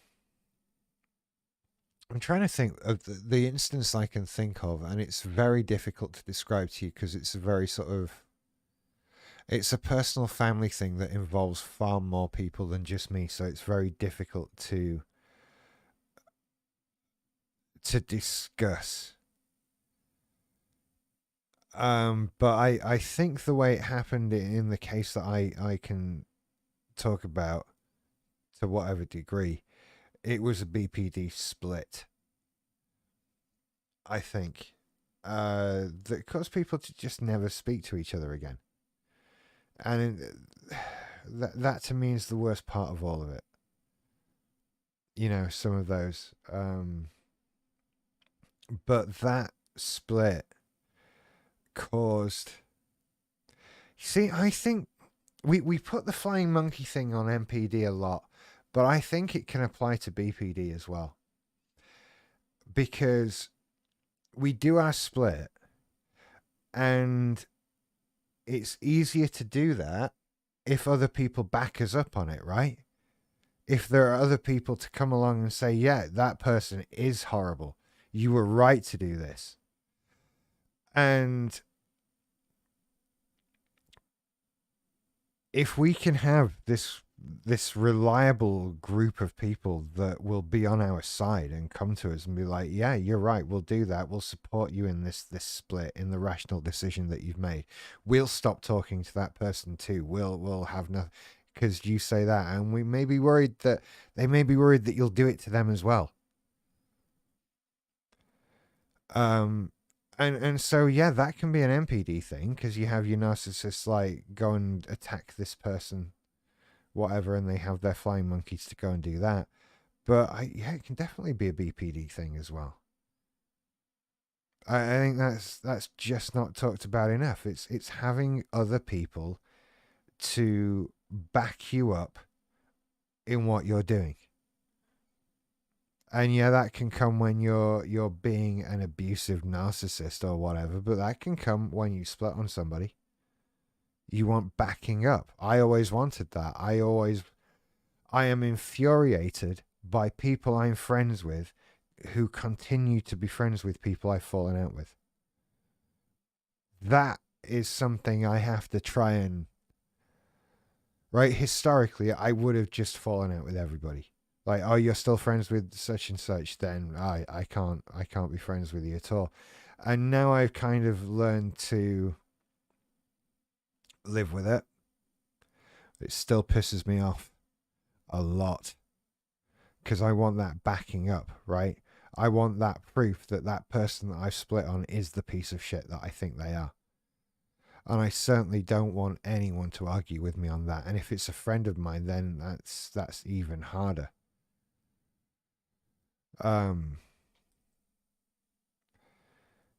trying to think of the instance I can think of, and it's very difficult to describe to you because it's a very sort of. It's a personal family thing that involves far more people than just me, so it's very difficult to discuss. But I think the way it happened in the case that I can talk about to whatever degree, it was a BPD split. I think that caused people to just never speak to each other again. And that to me is the worst part of all of it. You know, some of those. But that split caused. See, I think we put the flying monkey thing on MPD a lot, but I think it can apply to BPD as well. Because we do our split, and it's easier to do that if other people back us up on it, right? If there are other people to come along and say, yeah, that person is horrible. You were right to do this. And if we can have this reliable group of people that will be on our side and come to us and be like, yeah, you're right, we'll do that, we'll support you in this split, in the rational decision that you've made, we'll stop talking to that person too, we'll have nothing, because you say that, and we may be worried that they may be worried that you'll do it to them as well. Um, and so yeah, that can be an NPD thing because you have your narcissists like go and attack this person, whatever, and they have their flying monkeys to go and do that. But yeah, it can definitely be a BPD thing as well. I think that's just not talked about enough. It's having other people to back you up in what you're doing. And yeah, that can come when you're being an abusive narcissist or whatever, but that can come when you split on somebody. You want backing up. I always wanted that. I am infuriated by people I'm friends with who continue to be friends with people I've fallen out with. That is something I have to try and right. Historically, I would have just fallen out with everybody. Like, oh, you're still friends with such and such, then I can't be friends with you at all. And now I've kind of learned to live with it. It still pisses me off a lot because I want that backing up, right? I want that proof that that person that I've split on is the piece of shit that I think they are. And I certainly don't want anyone to argue with me on that. And if it's a friend of mine, then that's even harder.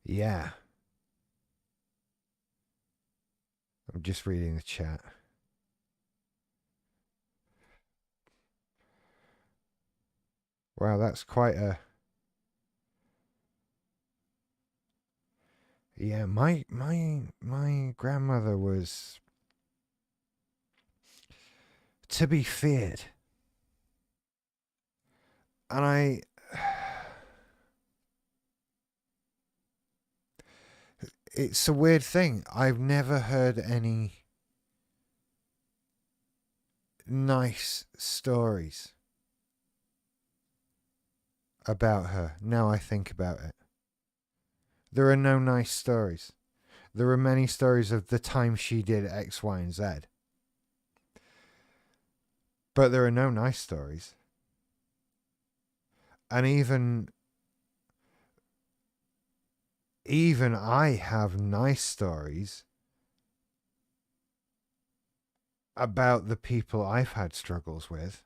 Yeah. I'm just reading the chat. Wow, that's quite a... Yeah, my grandmother was to be feared. And it's a weird thing. I've never heard any nice stories about her. Now I think about it. There are no nice stories. There are many stories of the time she did X, Y, and Z. But there are no nice stories. And even I have nice stories about the people I've had struggles with.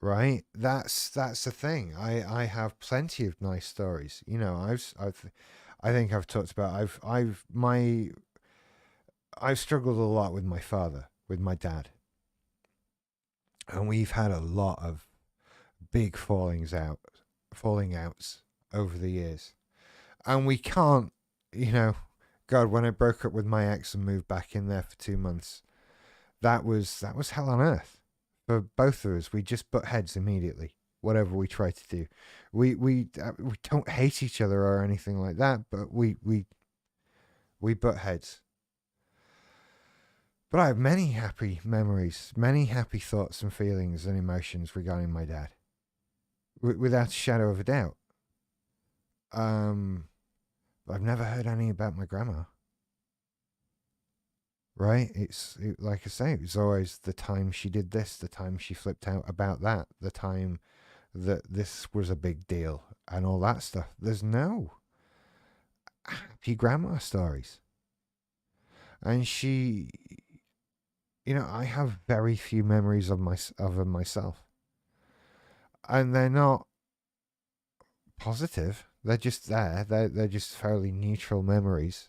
Right? That's the thing. I have plenty of nice stories. You know, I think I've talked about I've struggled a lot with my father, with my dad. And we've had a lot of big falling outs over the years. And we can't, you know, God, when I broke up with my ex and moved back in there for 2 months, that was hell on earth for both of us. We just butt heads immediately. Whatever we try to do, we don't hate each other or anything like that, but we butt heads. But I have many happy memories, many happy thoughts and feelings and emotions regarding my dad, without a shadow of a doubt. But I've never heard any about my grandma. Right? Like I say, it was always the time she did this, the time she flipped out about that, the time that this was a big deal, and all that stuff. There's no happy grandma stories. And she, you know, I have very few memories of myself, and they're not positive. They're just there. They're just fairly neutral memories.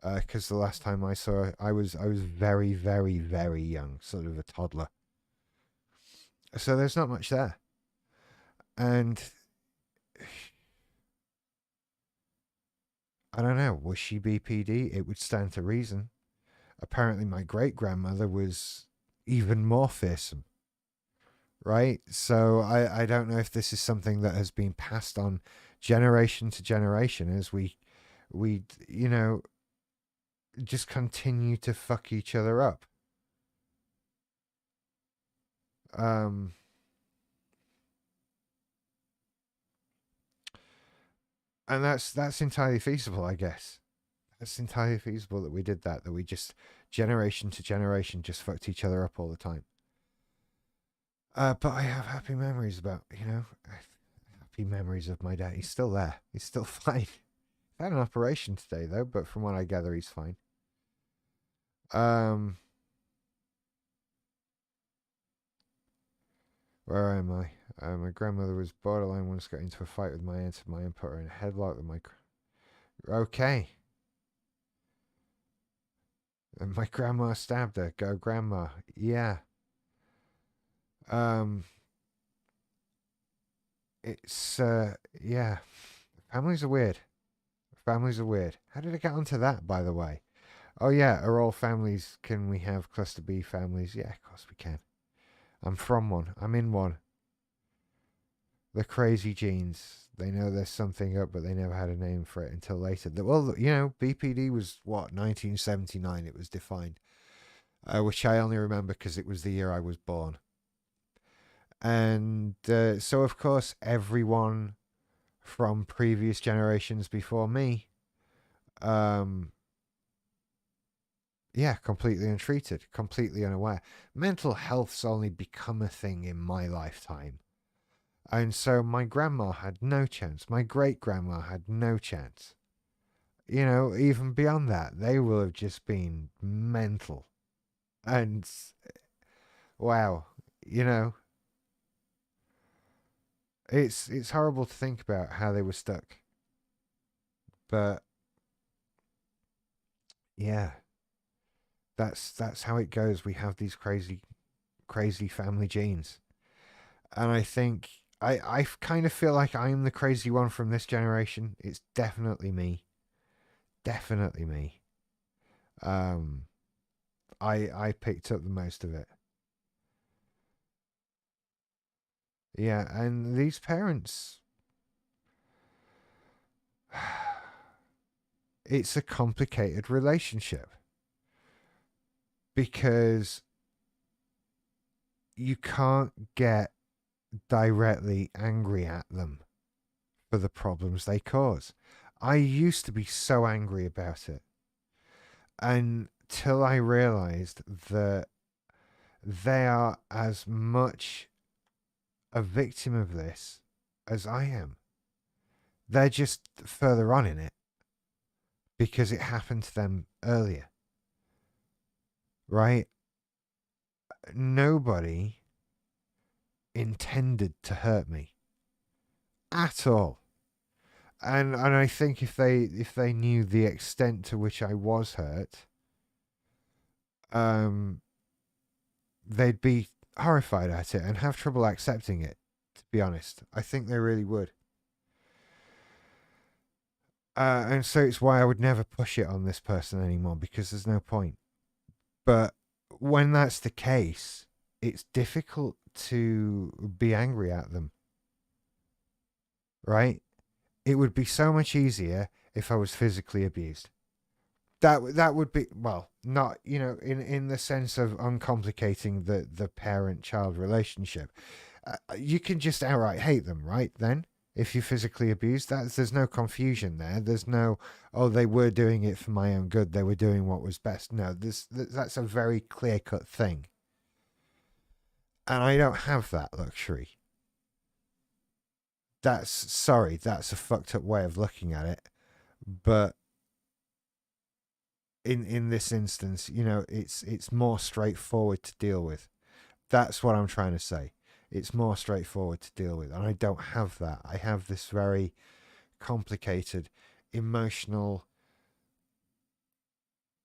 Because the last time I saw her, I was very, very, very young, sort of a toddler. So there's not much there. And I don't know, was she BPD? It would stand to reason. Apparently, my great grandmother was even more fearsome, right? So I don't know if this is something that has been passed on generation to generation as we you know, just continue to fuck each other up. Um, and that's entirely feasible, I guess. It's entirely feasible that we did that. That we just generation to generation just fucked each other up all the time. But I have happy memories about, happy memories of my dad. He's still there. He's still fine. He had an operation today, though, but from what I gather, he's fine. Where am I? My grandmother was borderline once got into a fight with my aunt and my aunt put her in a headlock with my... Okay. And my grandma stabbed her. Go, grandma. Yeah. It's, yeah. Families are weird. Families are weird. How did I get onto that, by the way? Oh, yeah. Are all families, can we have cluster B families? Yeah, of course we can. I'm from one. I'm in one. The crazy genes. They know there's something up, but they never had a name for it until later. Well, BPD was, what, 1979 it was defined. Which I only remember because it was the year I was born. And so, of course, everyone from previous generations before me, yeah, completely untreated, completely unaware. Mental health's only become a thing in my lifetime. And so my grandma had no chance. My great-grandma had no chance. Even beyond that, they will have just been mental. And, wow, it's horrible to think about how they were stuck. But, yeah, that's how it goes. We have these crazy, crazy family genes. And I think I kind of feel like I'm the crazy one from this generation. It's definitely me. Definitely me. I picked up the most of it. Yeah, and these parents, it's a complicated relationship because you can't get directly angry at them for the problems they cause. I used to be so angry about it until I realized that they are as much a victim of this as I am. They're just further on in it because it happened to them earlier, right? Nobody intended to hurt me at all. And I think if they knew the extent to which I was hurt, they'd be horrified at it and have trouble accepting it, to be honest. I think they really would. And so it's why I would never push it on this person anymore, because there's no point. But when that's the case, it's difficult to be angry at them, right? It would be so much easier if I was physically abused. That would be, well, not, in the sense of uncomplicating the parent child relationship. You can just outright hate them, right? Then if you're physically abused, there's no confusion there. There's no, oh, they were doing it for my own good, they were doing what was best. No, that's a very clear cut thing, and I don't have that luxury. That's a fucked up way of looking at it, but in this instance, it's more straightforward to deal with. That's what I'm trying to say. It's more straightforward to deal with, and I don't have that. I have this very complicated, emotional,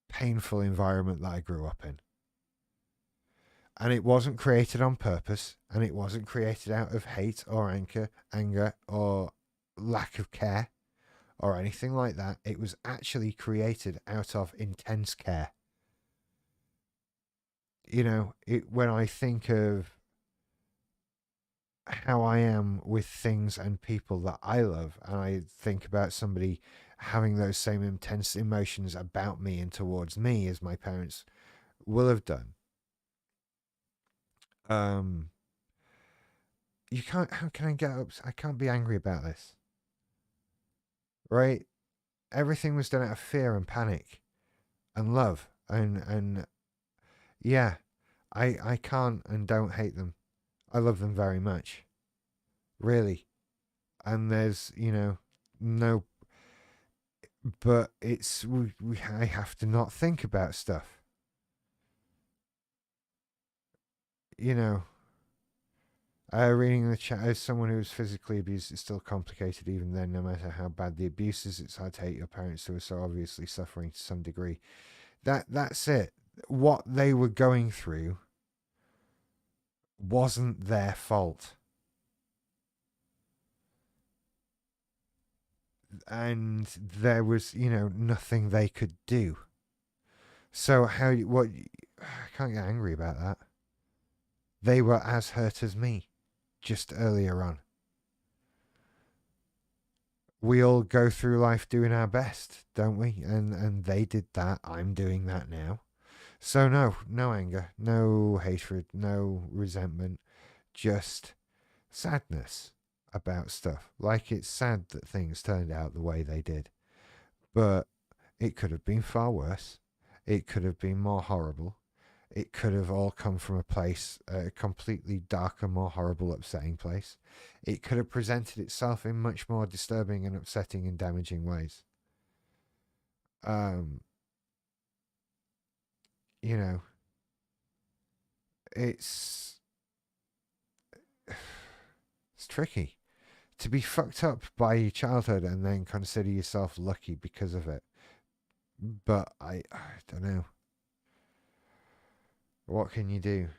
painful environment that I grew up in. And it wasn't created on purpose, and it wasn't created out of hate or anger or lack of care or anything like that. It was actually created out of intense care. When I think of how I am with things and people that I love, and I think about somebody having those same intense emotions about me and towards me as my parents will have done. You can't, how can I get up? I can't be angry about this, right? Everything was done out of fear and panic and love. And yeah, I can't and don't hate them. I love them very much, really. And there's, no, but I have to not think about stuff. You know, reading the chat, as someone who was physically abused, it's still complicated even then, no matter how bad the abuse is. It's hard to hate your parents who are so obviously suffering to some degree. That's it. What they were going through wasn't their fault. And there was, nothing they could do. So I can't get angry about that. They were as hurt as me just earlier on. We all go through life doing our best, don't we? And they did that. I'm doing that now. So no anger, no hatred, no resentment, just sadness about stuff. Like, it's sad that things turned out the way they did. But it could have been far worse. It could have been more horrible. It could have all come from a place, a completely darker, more horrible, upsetting place. It could have presented itself in much more disturbing and upsetting and damaging ways. You know, it's tricky to be fucked up by your childhood and then consider yourself lucky because of it. But I don't know. What can you do?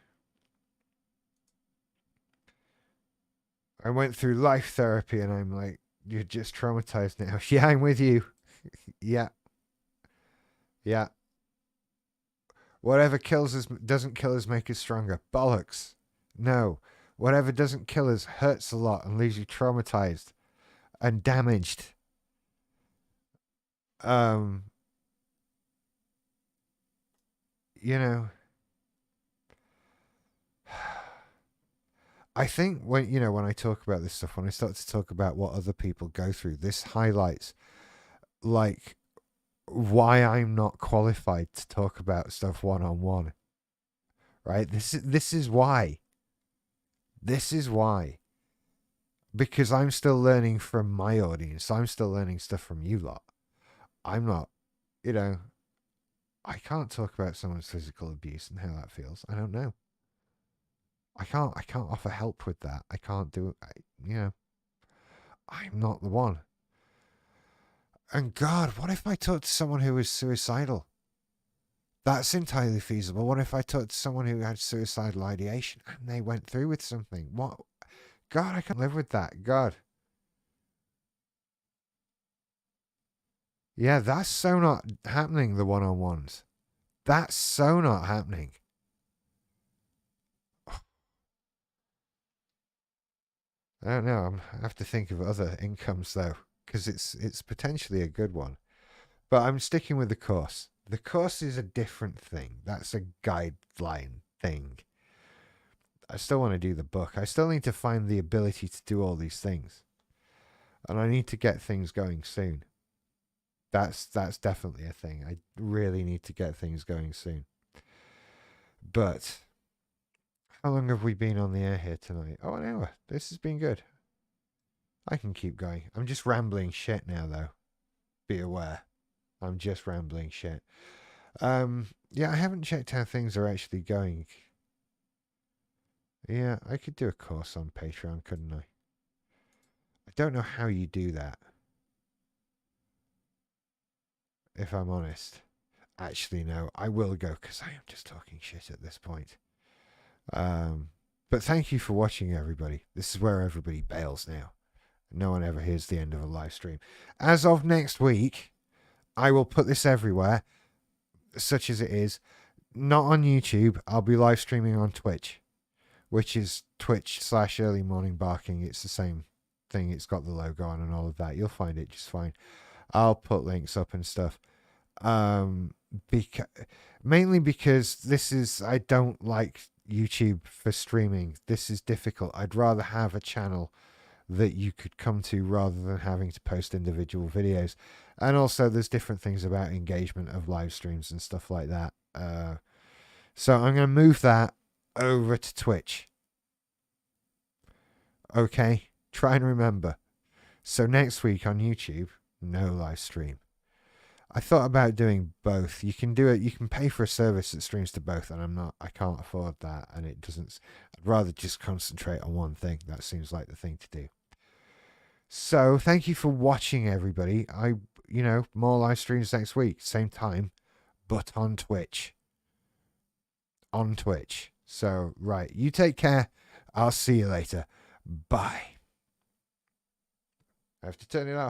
I went through life therapy and I'm like, you're just traumatized now. Yeah, I'm with you. Yeah. Yeah. Whatever kills us doesn't kill us make us stronger. Bollocks. No. Whatever doesn't kill us hurts a lot and leaves you traumatized and damaged. You know, I think when I talk about this stuff, when I start to talk about what other people go through, this highlights like why I'm not qualified to talk about stuff one on one. Right? This is why. This is why. Because I'm still learning from my audience. I'm still learning stuff from you lot. I'm not, I can't talk about someone's physical abuse and how that feels. I don't know. I can't offer help with that. I can't do it. I'm not the one. And God, what if I talked to someone who was suicidal? That's entirely feasible. What if I talked to someone who had suicidal ideation and they went through with something? What? God, I can't live with that. God. Yeah, that's so not happening, the one-on-ones. That's so not happening. I don't know. I have to think of other incomes, though, because it's potentially a good one. But I'm sticking with the course. The course is a different thing. That's a guideline thing. I still want to do the book. I still need to find the ability to do all these things. And I need to get things going soon. That's definitely a thing. I really need to get things going soon. But how long have we been on the air here tonight? Oh, an hour. This has been good. I can keep going. I'm just rambling shit now, though. Be aware. I'm just rambling shit. Yeah, I haven't checked how things are actually going. Yeah, I could do a course on Patreon, couldn't I? I don't know how you do that. If I'm honest. Actually, no, I will go because I am just talking shit at this point. But thank you for watching, everybody. This is where everybody bails now. No one ever hears the end of a live stream. As of next week, I will put this everywhere, such as it is. Not on YouTube. I'll be live streaming on Twitch, which is Twitch/Early Morning Barking. It's the same thing. It's got the logo on and all of that. You'll find it just fine. I'll put links up and stuff. Mainly because I don't like YouTube for streaming. This is difficult. I'd rather have a channel that you could come to rather than having to post individual videos. And also there's different things about engagement of live streams and stuff like that. So I'm going to move that over to Twitch. Okay, try and remember. So next week on YouTube, no live stream. I thought about doing both. You can do it. You can pay for a service that streams to both, and I can't afford that, and it doesn't. I'd rather just concentrate on one thing. That seems like the thing to do. So thank you for watching, everybody. More live streams next week, same time, but on Twitch. On Twitch. So, right, you take care. I'll see you later. Bye. I have to turn it off.